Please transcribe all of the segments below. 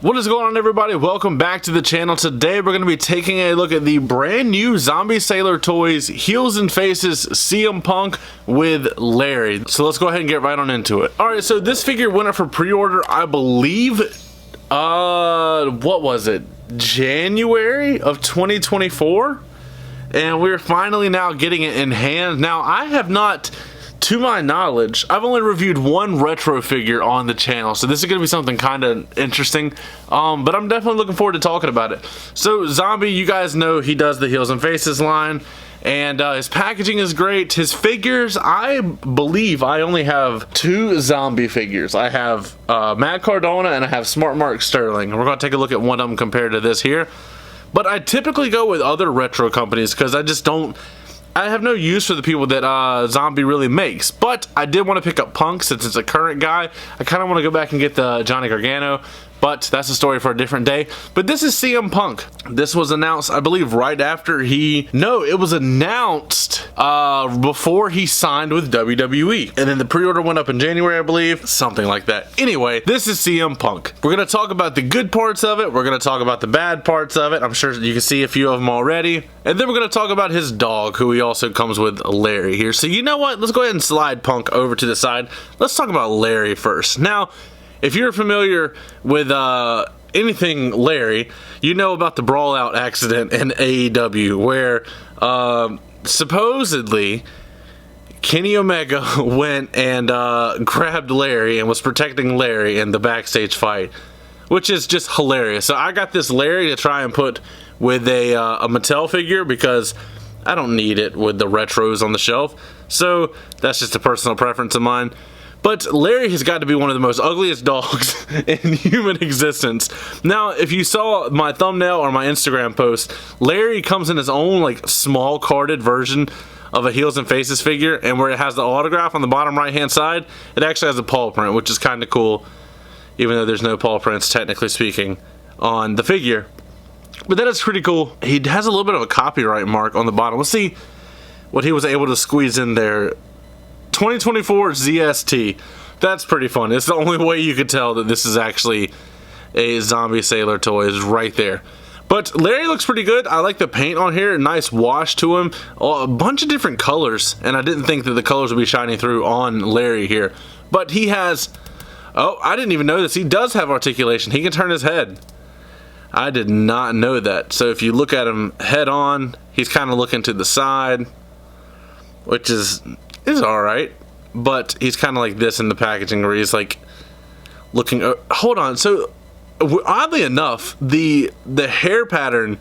What is going on, everybody? Welcome back to the channel. Today we're going to be taking a look at the brand new Zombie Sailor Toys Heels and Faces CM Punk with Larry. So let's go ahead and get right on into it. Alright, so this figure went up for pre-order, I believe, what was it? January of 2024? And we're finally now getting it in hand. Now, I have not, to my knowledge, I've only reviewed one retro figure on the channel, so this is going to be something kind of interesting, but I'm definitely looking forward to talking about it. So Zombie, you guys know he does the Heels and Faces line, and his packaging is great. His figures, I believe I only have two Zombie figures. I have Matt Cardona and I have Smart Mark Sterling. We're going to take a look at one of them compared to this here. But I typically go with other retro companies because I have no use for the people that Zombie really makes. But I did want to pick up Punk since it's a current guy. I kind of want to go back and get the Johnny Gargano, but that's a story for a different day. But this is CM Punk. This was announced, I believe, right after it was announced before he signed with WWE. And then the pre-order went up in January, I believe, something like that. Anyway, this is CM Punk. We're going to talk about the good parts of it. We're going to talk about the bad parts of it. I'm sure you can see a few of them already. And then we're going to talk about his dog, who he also comes with, Larry here. So you know what? Let's go ahead and slide Punk over to the side. Let's talk about Larry first. Now, if you're familiar with anything Larry, you know about the brawl out accident in AEW where supposedly Kenny Omega went and grabbed Larry and was protecting Larry in the backstage fight, which is just hilarious. So I got this Larry to try and put with a Mattel figure because I don't need it with the retros on the shelf. So that's just a personal preference of mine. But Larry has got to be one of the most ugliest dogs in human existence. Now, if you saw my thumbnail or my Instagram post, Larry comes in his own like small carded version of a Heels and Faces figure, and where it has the autograph on the bottom right hand side, it actually has a paw print, which is kind of cool, even though there's no paw prints, technically speaking, on the figure. But that is pretty cool. He has a little bit of a copyright mark on the bottom. Let's see what he was able to squeeze in there. 2024 ZST. That's pretty fun. It's the only way you could tell that this is actually a Zombie Sailor toy, is right there. But Larry looks pretty good. I like the paint on here. Nice wash to him. A bunch of different colors, and I didn't think that the colors would be shining through on Larry here. But he has... Oh, I didn't even know this. He does have articulation. He can turn his head. I did not know that. So if you look at him head on, he's kind of looking to the side, which is alright, but he's kind of like this in the packaging where he's like looking. Hold on, so oddly enough, the hair pattern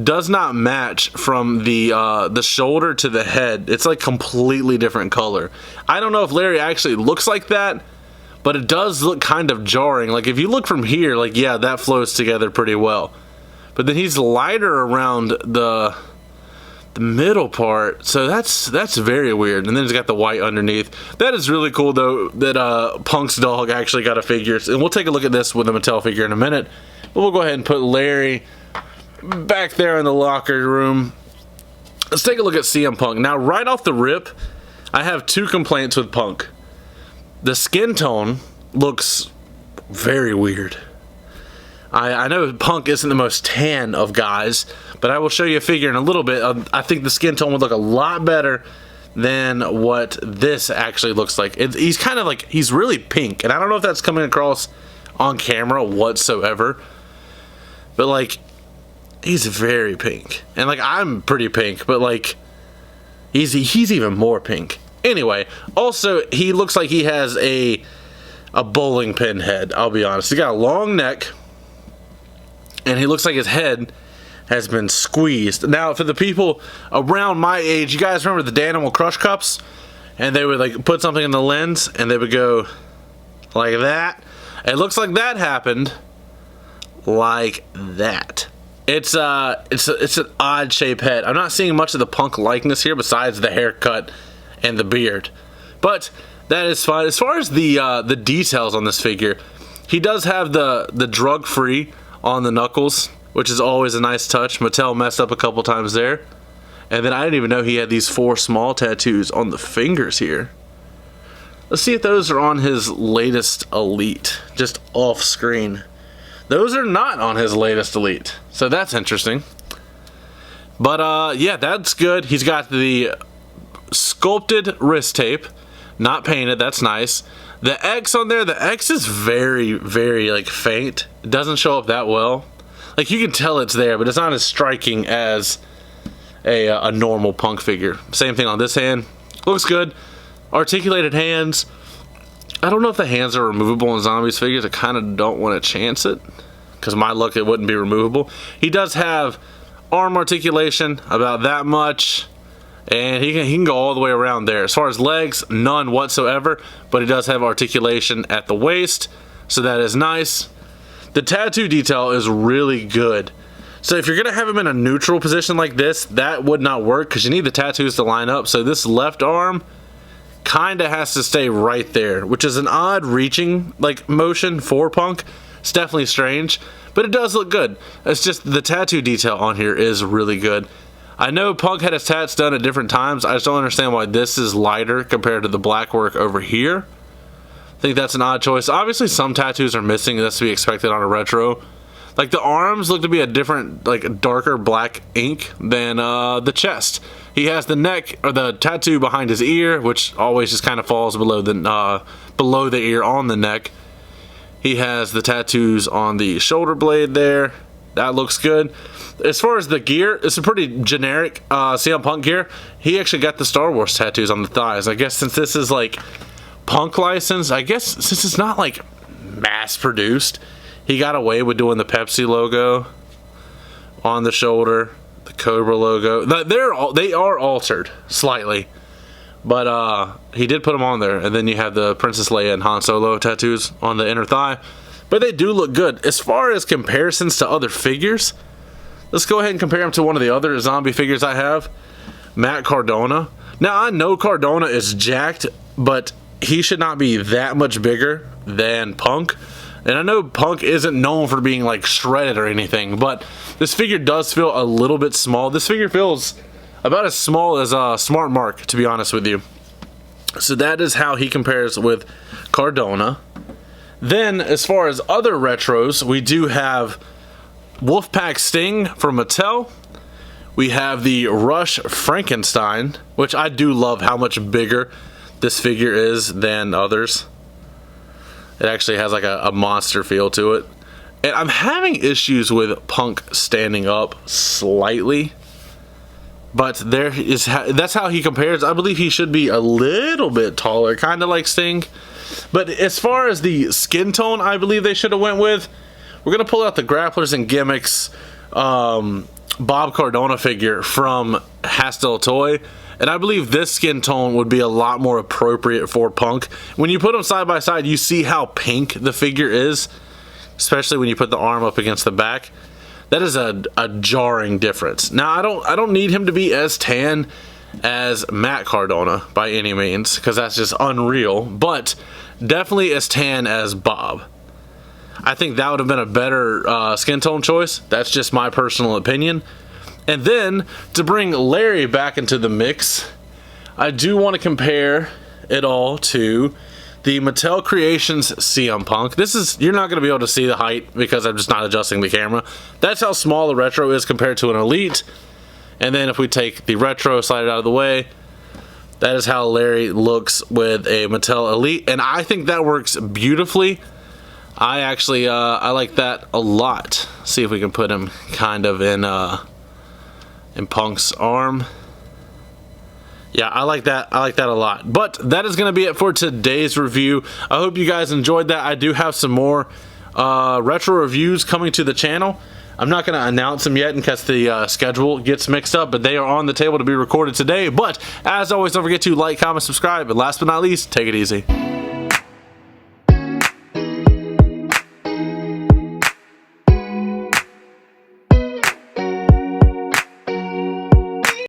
does not match from the shoulder to the head. It's like completely different color. I don't know if Larry actually looks like that, but it does look kind of jarring. Like if you look from here, like yeah, that flows together pretty well, but then he's lighter around the middle part, so that's very weird. And then he's got the white underneath. That is really cool though, that Punk's dog actually got a figure, and we'll take a look at this with a Mattel figure in a minute. But we'll go ahead and put Larry back there in the locker room. Let's take a look at CM Punk. Now right off the rip, I have two complaints with Punk. The skin tone looks very weird. I know Punk isn't the most tan of guys, but I will show you a figure in a little bit. I think the skin tone would look a lot better than what this actually looks like. He's kind of like, he's really pink, and I don't know if that's coming across on camera whatsoever, but like, he's very pink. And like, I'm pretty pink, but like, he's even more pink. Anyway, also, he looks like he has a bowling pin head, I'll be honest. He's got a long neck, and he looks like his head has been squeezed. Now, for the people around my age, you guys remember the Danimal Crush Cups? And they would like put something in the lens, and they would go like that. It looks like that happened like that. It's an odd shaped head. I'm not seeing much of the Punk likeness here besides the haircut and the beard, but that is fine. As far as the details on this figure, he does have the drug-free on the knuckles, which is always a nice touch. Mattel messed up a couple times there. And then I didn't even know he had these 4 small tattoos on the fingers here. Let's see if those are on his latest Elite, just off screen. Those are not on his latest Elite, so that's interesting. But yeah, that's good. He's got the sculpted wrist tape, not painted. That's nice. The X on there, the X is very, very like faint. It doesn't show up that well. Like you can tell it's there, but it's not as striking as a normal Punk figure. Same thing on this hand. Looks good. Articulated hands. I don't know if the hands are removable in Zombies figures. I kind of don't want to chance it, because my luck it wouldn't be removable. He does have arm articulation, about that much, and he can go all the way around there. As far as legs, none whatsoever, but he does have articulation at the waist, so that is nice. The tattoo detail is really good. So if you're going to have him in a neutral position like this, that would not work because you need the tattoos to line up. So this left arm kind of has to stay right there, which is an odd reaching like motion for Punk. It's definitely strange, but it does look good. It's just the tattoo detail on here is really good. I know Punk had his tats done at different times. I just don't understand why this is lighter compared to the black work over here. I think that's an odd choice. Obviously some tattoos are missing, and that's to be expected on a retro. Like the arms look to be a different, like darker black ink than the chest. He has the neck, or the tattoo behind his ear, which always just kind of falls below the ear on the neck. He has the tattoos on the shoulder blade there. That looks good. As far as the gear, it's a pretty generic CM Punk gear. He actually got the Star Wars tattoos on the thighs. I guess since this is like Punk license, I guess since it's not like mass produced, he got away with doing the Pepsi logo on the shoulder, the Cobra logo. They are altered slightly, but he did put them on there. And then you have the Princess Leia and Han Solo tattoos on the inner thigh. But they do look good. As far as comparisons to other figures, let's go ahead and compare him to one of the other zombie figures I have, Matt Cardona. Now, I know Cardona is jacked, but he should not be that much bigger than Punk. And I know Punk isn't known for being like shredded or anything, but this figure does feel a little bit small. This figure feels about as small as Smart Mark, to be honest with you. So that is how he compares with Cardona. Then, as far as other retros, we do have Wolfpack Sting from Mattel. We have the Rush Frankenstein, which I do love how much bigger this figure is than others. It actually has like a monster feel to it. And I'm having issues with Punk standing up slightly. But that's how he compares. I believe he should be a little bit taller, kind of like Sting. But as far as the skin tone, I believe they should have went with, we're going to pull out the Grapplers and Gimmicks Bob Cardona figure from Hastel Toy. And I believe this skin tone would be a lot more appropriate for Punk. When you put them side by side, you see how pink the figure is, especially when you put the arm up against the back. That is a jarring difference. Now, I don't need him to be as tan as Matt Cardona by any means, because that's just unreal, but definitely as tan as Bob. I think that would have been a better skin tone choice. That's just my personal opinion. And then, to bring Larry back into the mix, I do want to compare it all to the Mattel Creations CM Punk. You're not going to be able to see the height because I'm just not adjusting the camera. That's how small the retro is compared to an Elite. And then if we take the retro, slide it out of the way, that is how Larry looks with a Mattel Elite. And I think that works beautifully. I actually, I like that a lot. See if we can put him kind of in Punk's arm. Yeah, I like that a lot. But that is going to be it for today's review. I hope you guys enjoyed that. I do have some more retro reviews coming to the channel. I'm not going to announce them yet in case the schedule gets mixed up, but they are on the table to be recorded today. But as always, don't forget to like, comment, subscribe, and last but not least, take it easy.